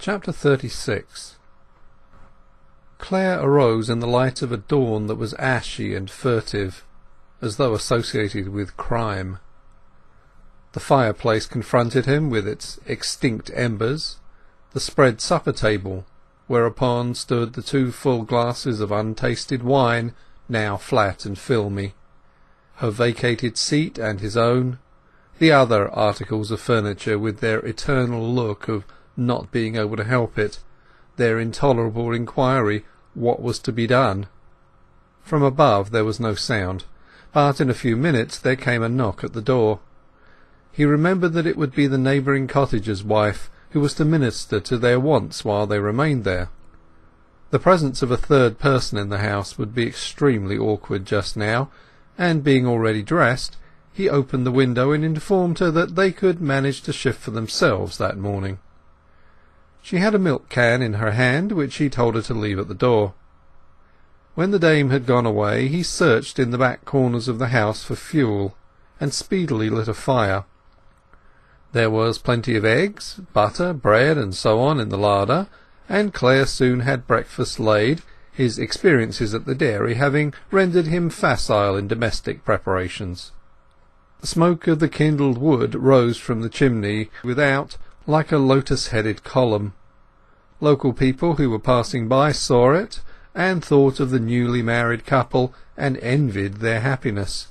Chapter 36. Clare arose in the light of a dawn that was ashy and furtive, as though associated with crime. The fireplace confronted him with its extinct embers, the spread supper table, whereupon stood the 2 full glasses of untasted wine, now flat and filmy, her vacated seat and his own, the other articles of furniture with their eternal look of not being able to help it, their intolerable inquiry what was to be done. From above there was no sound, but in a few minutes there came a knock at the door. He remembered that it would be the neighbouring cottager's wife, who was to minister to their wants while they remained there. The presence of a third person in the house would be extremely awkward just now, and being already dressed, he opened the window and informed her that they could manage to shift for themselves that morning. She had a milk can in her hand, which he told her to leave at the door. When the dame had gone away, he searched in the back corners of the house for fuel, and speedily lit a fire. There was plenty of eggs, butter, bread, and so on in the larder, and Clare soon had breakfast laid, his experiences at the dairy having rendered him facile in domestic preparations. The smoke of the kindled wood rose from the chimney without, like a lotus-headed column. Local people who were passing by saw it, and thought of the newly married couple, and envied their happiness.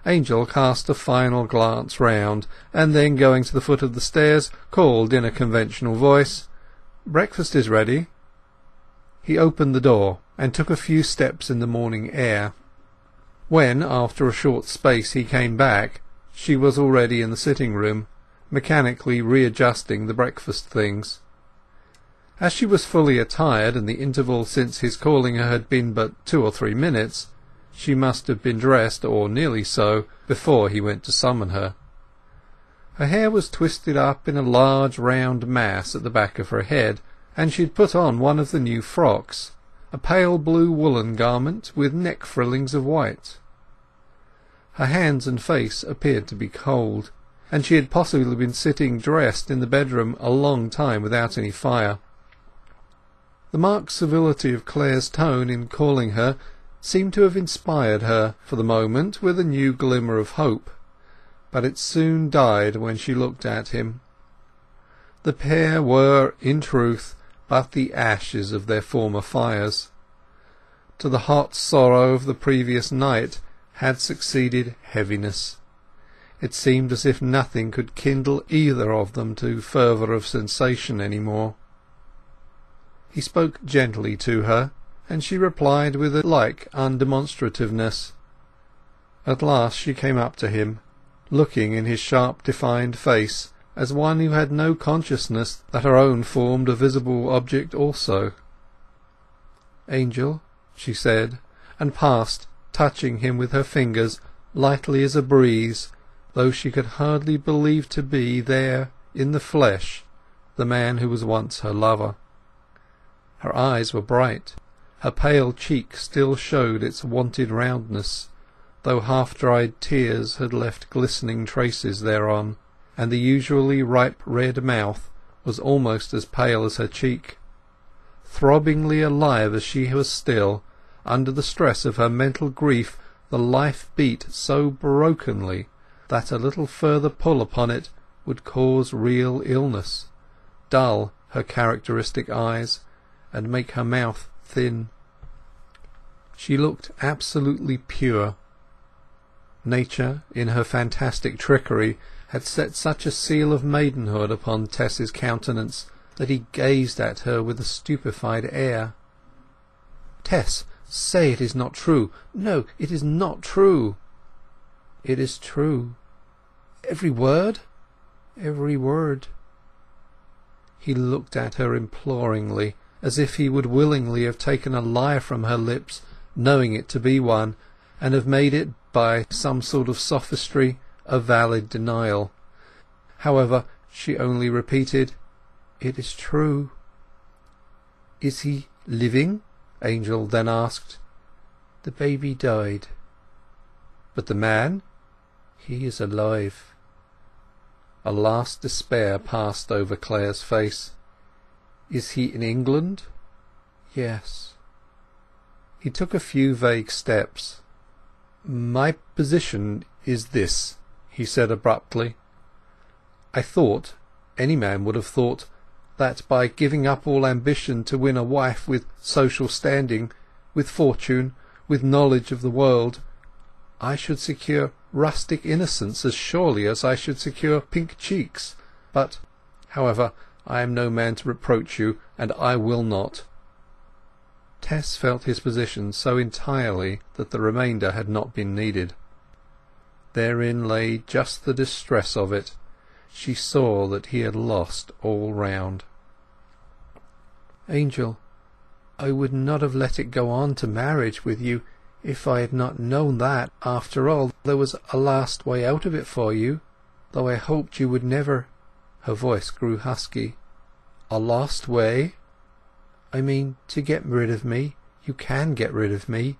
Angel cast a final glance round, and then going to the foot of the stairs, called in a conventional voice, "Breakfast is ready." He opened the door, and took a few steps in the morning air. When, after a short space, he came back, she was already in the sitting-room, mechanically readjusting the breakfast things. As she was fully attired, and the interval since his calling her had been but 2 or 3 minutes, she must have been dressed, or nearly so, before he went to summon her. Her hair was twisted up in a large round mass at the back of her head, and she had put on one of the new frocks, a pale blue woollen garment with neck frillings of white. Her hands and face appeared to be cold, and she had possibly been sitting dressed in the bedroom a long time without any fire. The marked civility of Clare's tone in calling her seemed to have inspired her, for the moment, with a new glimmer of hope, but it soon died when she looked at him. The pair were, in truth, but the ashes of their former fires. To the hot sorrow of the previous night had succeeded heaviness. It seemed as if nothing could kindle either of them to fervour of sensation any more. He spoke gently to her, and she replied with a like undemonstrativeness. At last she came up to him, looking in his sharp defined face as one who had no consciousness that her own formed a visible object also. "Angel," she said, and passed, touching him with her fingers, lightly as a breeze, though she could hardly believe to be there, in the flesh, the man who was once her lover. Her eyes were bright. Her pale cheek still showed its wonted roundness, though half-dried tears had left glistening traces thereon, and the usually ripe red mouth was almost as pale as her cheek. Throbbingly alive as she was still, under the stress of her mental grief the life beat so brokenly that a little further pull upon it would cause real illness, dull her characteristic eyes, and make her mouth thin. She looked absolutely pure. Nature, in her fantastic trickery, had set such a seal of maidenhood upon Tess's countenance that he gazed at her with a stupefied air. "Tess, say it is not true! No, it is not true!" "It is true." "Every word?" "Every word." He looked at her imploringly, as if he would willingly have taken a lie from her lips, knowing it to be one, and have made it, by some sort of sophistry, a valid denial. However, she only repeated, "It is true." "Is he living?" Angel then asked. "The baby died." "But the man?" "He is alive." A last despair passed over Clare's face. Is he in England?" "Yes." He took a few vague steps. "My position is this," he said abruptly. "I thought, any man would have thought, that by giving up all ambition to win a wife with social standing, with fortune, with knowledge of the world, I should secure rustic innocence as surely as I should secure pink cheeks. But, however, I am no man to reproach you, and I will not." Tess felt his position so entirely that the remainder had not been needed. Therein lay just the distress of it. She saw that he had lost all round. "Angel, I would not have let it go on to marriage with you if I had not known that, after all, there was a last way out of it for you, though I hoped you would never—" Her voice grew husky. "A lost way?" "I mean, to get rid of me. You can get rid of me."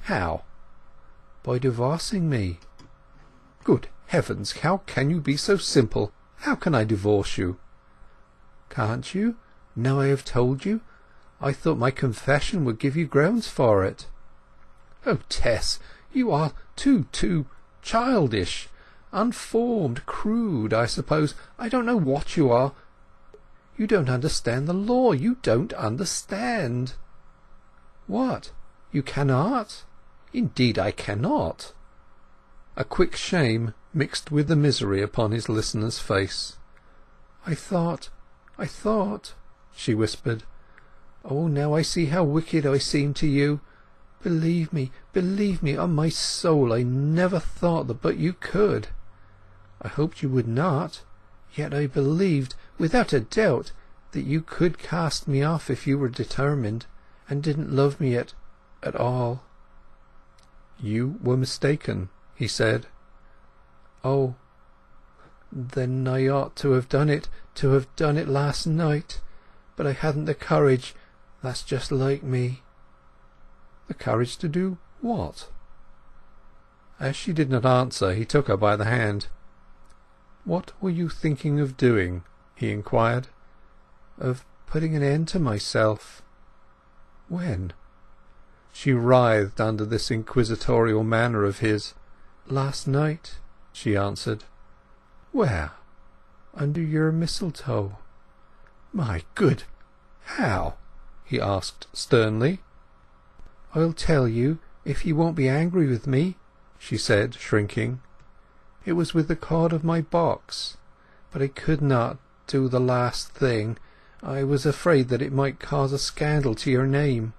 "How?" "By divorcing me." "Good heavens, how can you be so simple? How can I divorce you?" "Can't you? Now I have told you? I thought my confession would give you grounds for it." "Oh, Tess, you are too childish, unformed, crude, I suppose. I don't know what you are. You don't understand the law. You don't understand." "What? You cannot?" "Indeed I cannot." A quick shame mixed with the misery upon his listener's face. I thought, she whispered. "Oh, now I see how wicked I seem to you. Believe me, on my soul, I never thought that but you could. I hoped you would not, yet I believed, without a doubt, that you could cast me off if you were determined, and didn't love me at all." "You were mistaken," he said. "Oh, then I ought to have done it last night. But I hadn't the courage. That's just like me." "The courage to do what?" As she did not answer, he took her by the hand. "What were you thinking of doing?" he inquired. "Of putting an end to myself." "When?" She writhed under this inquisitorial manner of his. "Last night," she answered. "Where?" "Under your mistletoe." "My good! How?" he asked sternly. "I'll tell you, if you won't be angry with me," she said, shrinking. "It was with the cord of my box. But I could not do the last thing. I was afraid that it might cause a scandal to your name."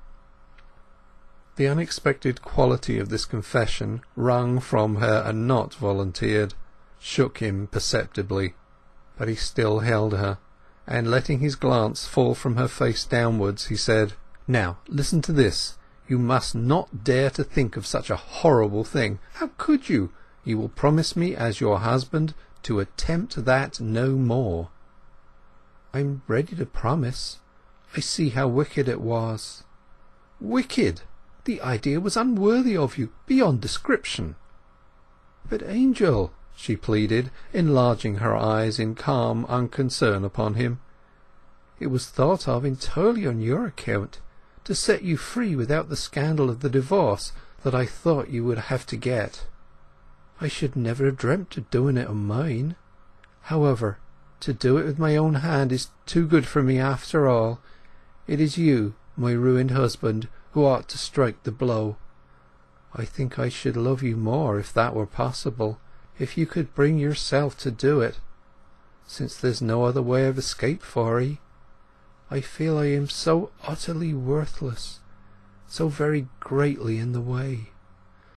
The unexpected quality of this confession, wrung from her and not volunteered, shook him perceptibly. But he still held her, and letting his glance fall from her face downwards, he said, "Now listen to this. You must not dare to think of such a horrible thing. How could you? You will promise me as your husband to attempt that no more." "I'm ready to promise. I see how wicked it was." "Wicked? The idea was unworthy of you, beyond description." "But, Angel," she pleaded, enlarging her eyes in calm unconcern upon him, "it was thought of entirely on your account, to set you free without the scandal of the divorce that I thought you would have to get. I should never have dreamt of doing it on mine. However, to do it with my own hand is too good for me after all. It is you, my ruined husband, who ought to strike the blow. I think I should love you more if that were possible, if you could bring yourself to do it, since there's no other way of escape for 'ee. I feel I am so utterly worthless, so very greatly in the way."